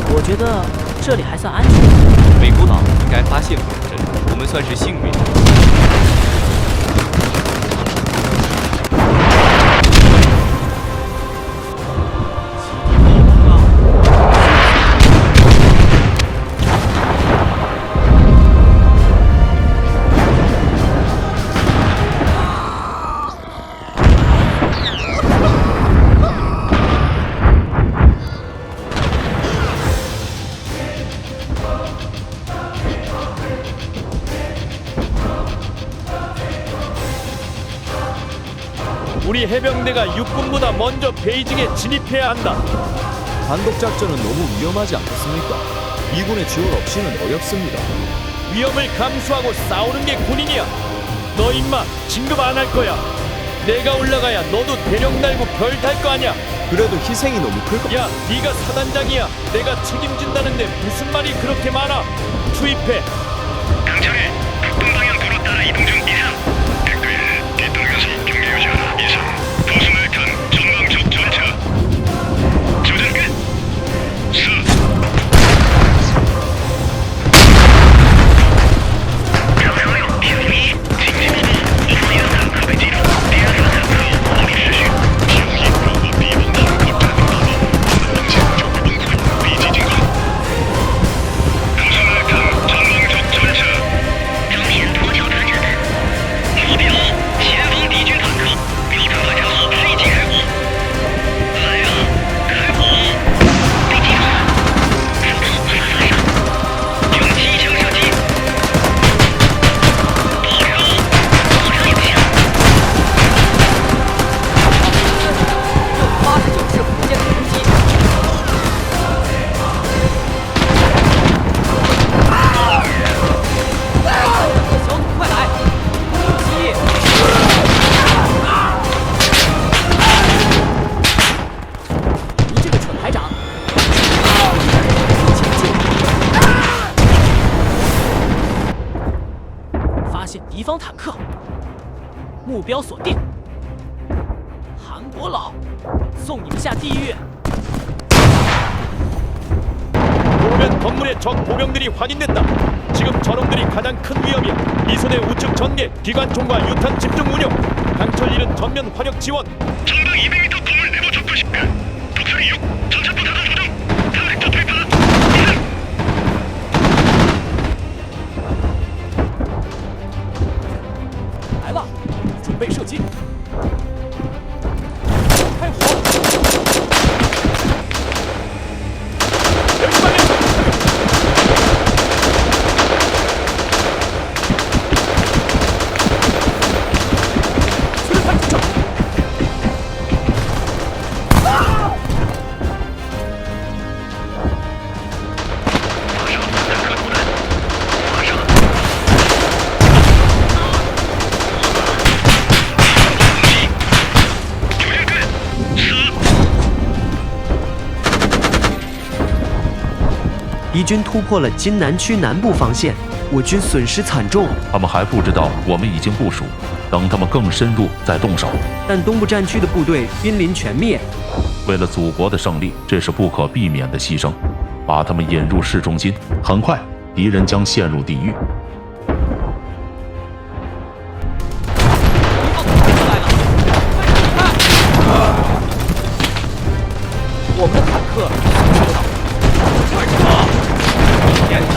我觉得这里还算安全。美国佬应该发现不了这里，我们算是幸运。우리 해병대가 육군보다 먼저 베이징에 진입해야 한다. 단독 작전은 너무 위험하지 않겠습니까? 미군의 지원 없이는 어렵습니다. 위험을 감수하고 싸우는 게 군인이야. 너 임마 진급 안 할 거야. 내가 올라가야 너도 대령 달고 별 탈 거 아니야. 그래도 희생이 너무 클 것. 야, 네가 사단장이야. 내가 책임진다는데 무슨 말이 그렇게 많아? 투입해. 당장에 북동방향 도로 따라 이동 중 이상. 댓글 뒤떨어져서 경계 유지하라 이상. 보수말탄 전방적 전차. 조준 끝. 수.敌方坦克，目标锁定。韩国佬，送你们下地狱！ 보면 건물에 적 보병들이 확인됐다. 지금 저놈들이 가장 큰 위험이야. 이손의 우측 전개, 기관총과 유탄 집중 운용. 강철 1은 전면 화력 지원. 전방 200m 건물 내부 접근 10분. 독수리 6, 전차포 사단 조정. 타워렉터 투입하라. 来了，准备射击，开火！ 敌军突破了津南区南部防线，我军损失惨重。他们还不知道我们已经部署，等他们更深入再动手。但东部战区的部队濒临全灭，为了祖国的胜利，这是不可避免的牺牲。把他们引入市中心，很快敌人将陷入地狱。 我们的坦克收到。快撤！点燃！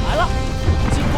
来了，进攻！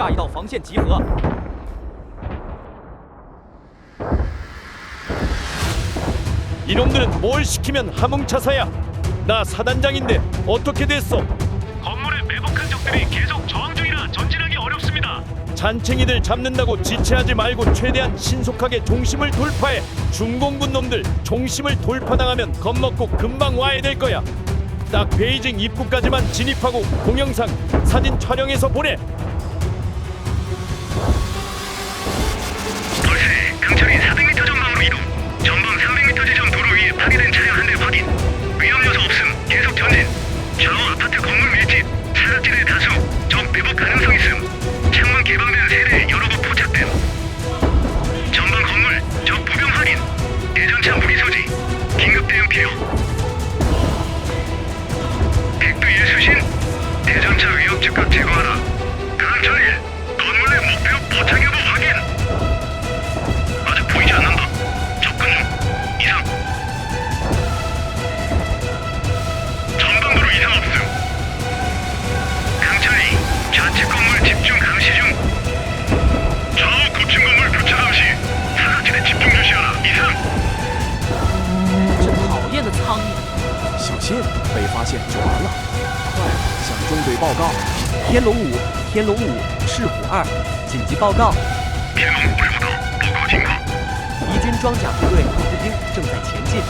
下一道防线集合。 이놈들은 뭘 시키면 함흥차사야. 나 사단장인데 어떻게 됐어? 건물에 매복한 적들이 계속 저항 중이라 전진하기 어렵습니다. 잔챙이들 잡는다고 지체하지 말고 최대한 신속하게 종심을 돌파해. 중공군 놈들 종심을 돌파당하면 겁먹고 금방 와야 될 거야. 딱 베이징 입구까지만 진입하고 동영상, 사진 촬영해서 보내. 벌새 강철이 400m 전방으로 이동. 전방 300m 지점 도로 위에 파괴된 차량 한 대 확인. 위험 요소 없음. 계속 전진. 좌우 아파트 건물 밀집. 사각지대 다수. 적 매복 가능성 있음. 창문 개방된 세대 여러 곳 포착됨. 전방 건물 적 보병 확인. 대전차 무기 소지. 긴급 대응 필요. 백두 예수신. 대전차 위협 즉각 제거하라. 강철 1. 건물 내 목표 포착 여부 확인. 아직 보이지 않는다. 접근 중. 이상. 전방도로 이상 없음. 강철 2. 좌측 건물 집중 감시 중. 좌우 고층 건물 교차 감시. 사각지대 집중 주시하라. 이상. 这讨厌的苍蝇！小心被发现就完了，快向中队报告。天龙5，天龙5，赤虎2，紧急报告，天龙5报告，报告情况。敌军装甲部队和步兵正在前进。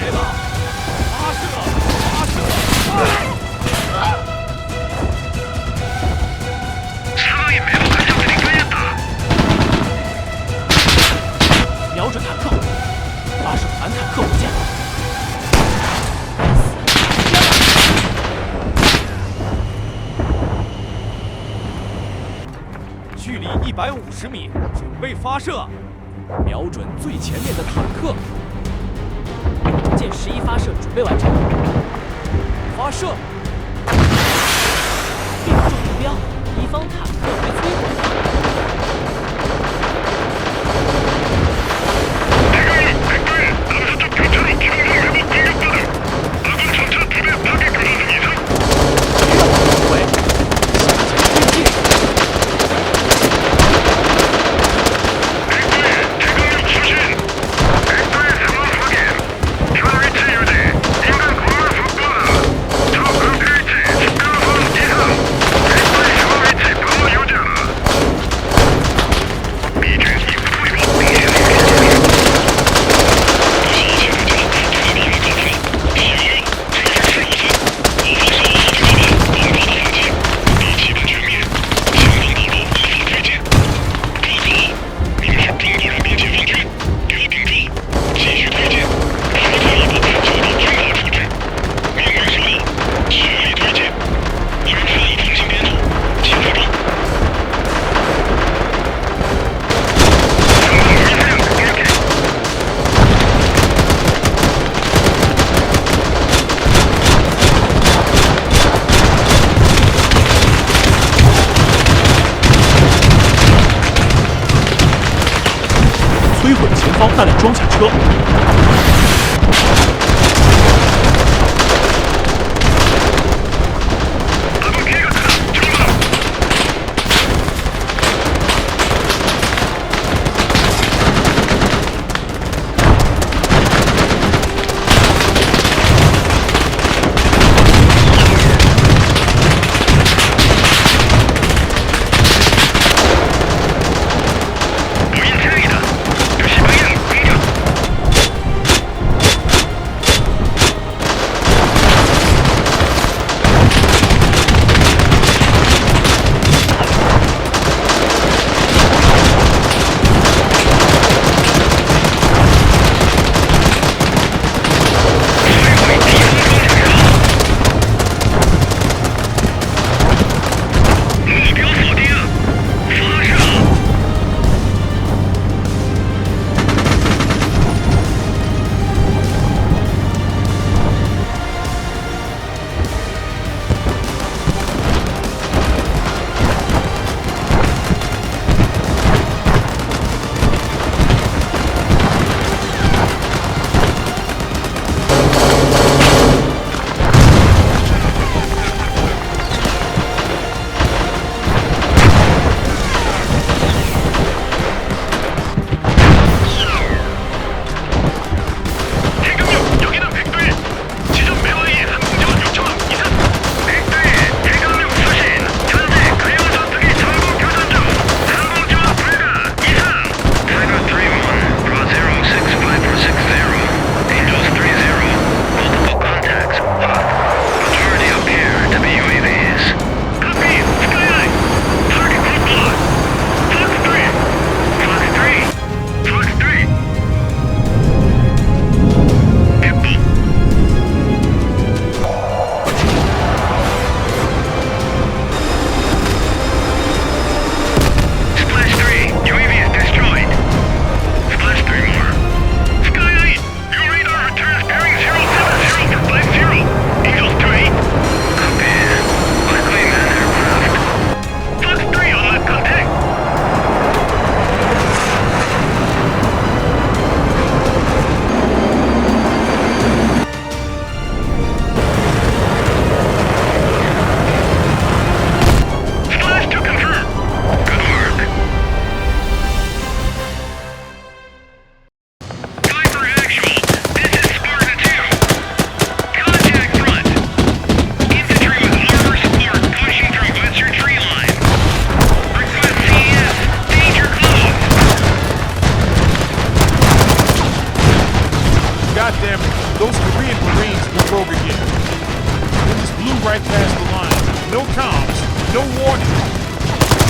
来了，发射！发射！ 상황이 매복한 적들이 깔렸다. 瞄准坦克，发射反坦克火箭。距离150米，准备发射。瞄准最前面的坦克，箭11发射准备完成。发射！命中目标，敌方坦克被摧毁。 대강이 백도에 남서쪽 교차로 기동성 매복 공격받음. 아군 전차 2대 파괴 교전 중 이상.喂，向前推进。 백도에 대강력 수신. 백도의 상황 확인. 현 위치 유지. 인간 건물 속도는. 적 은폐 위치 10km 이상. 백도의 현 위치 방어 유지하라. 미주 입구 위법 공개는摧毁前方那辆装甲车。those Korean Marines were rogue again. They just blew right past the line. No comms, no warning.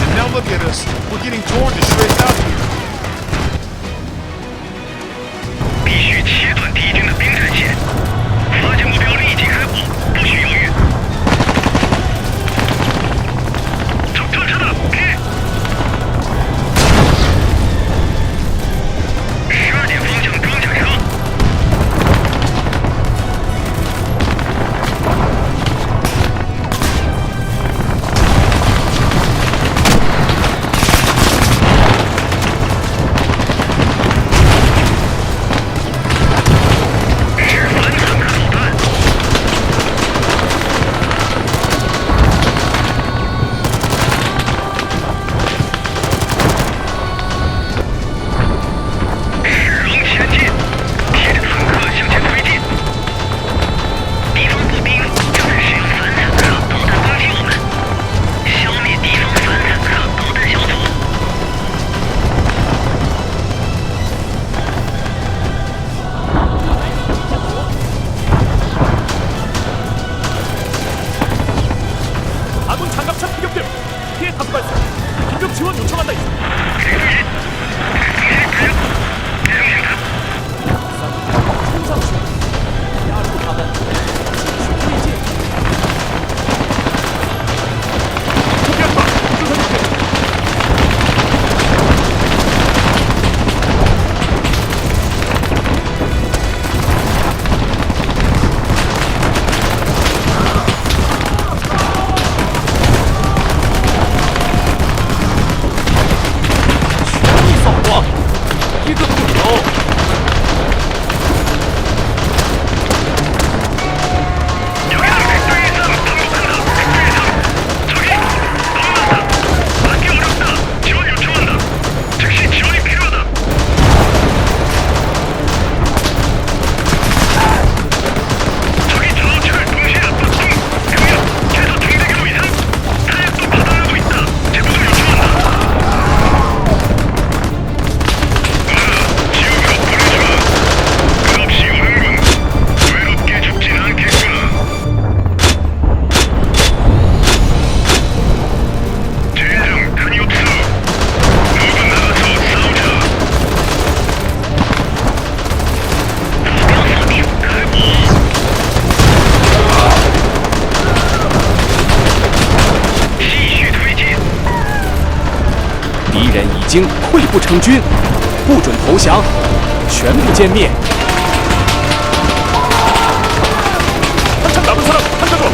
And now look at us. We're getting torn to shreds out here. 必须切断敌军的兵战线，发现目标立即开火，不许犹豫。走正车的，开！12点方向装甲车。아군 장갑차 피격됨. 피해 다수 발생. 긴급 지원 요청한다.冲上去，压住他们，继续推进。포기하지마. 조선이已经溃不成军，不准投降，全部歼灭。 한참 남은 사람 한가줘.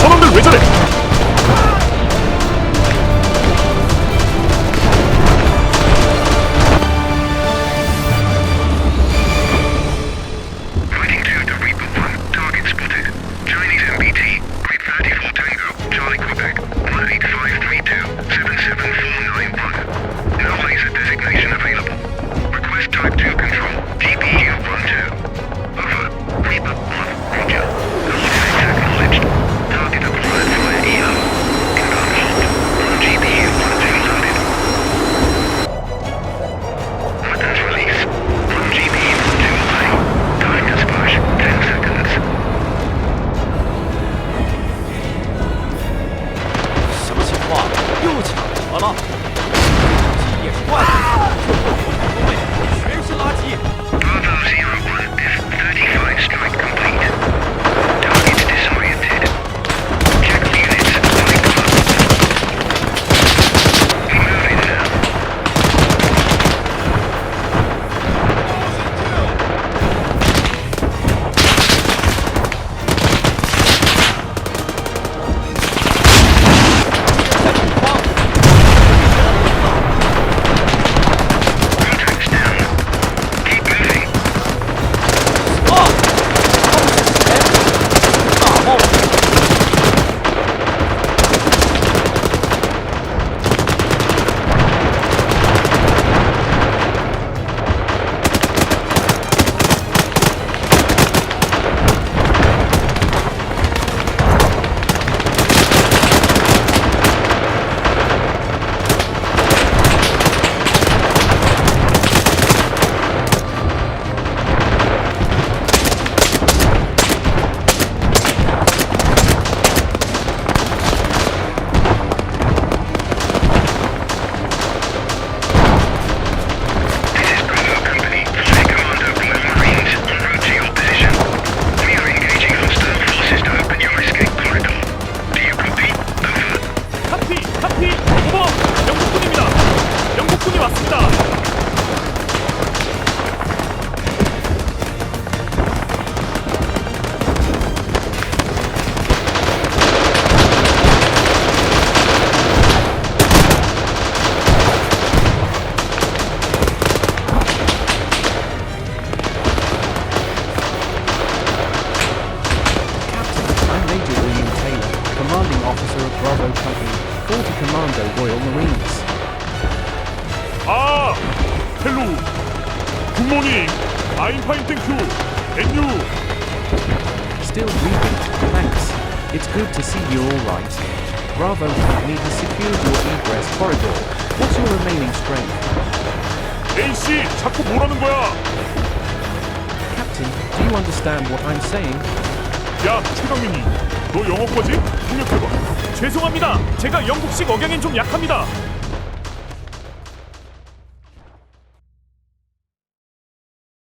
저놈들 왜 저래? 카피 오버. 영국군입니다. 영국군이 왔습니다. I'm Major William Taylor, Commanding Officer of Bravo Company, 40 Commando Royal Marines. 아, 헬로. 굿모닝. I'm fine, thank you. And you? Still breathing, thanks. It's good to see you're alright. Bravo Company has secured your egress corridor. What's your remaining strength? AC, 자꾸 뭐라는 거야? Captain, do you understand what I'm saying? 야, 최강민이, 너 영어 거지? 통역해봐. 죄송합니다. 제가 영국식 억양엔 좀 약합니다.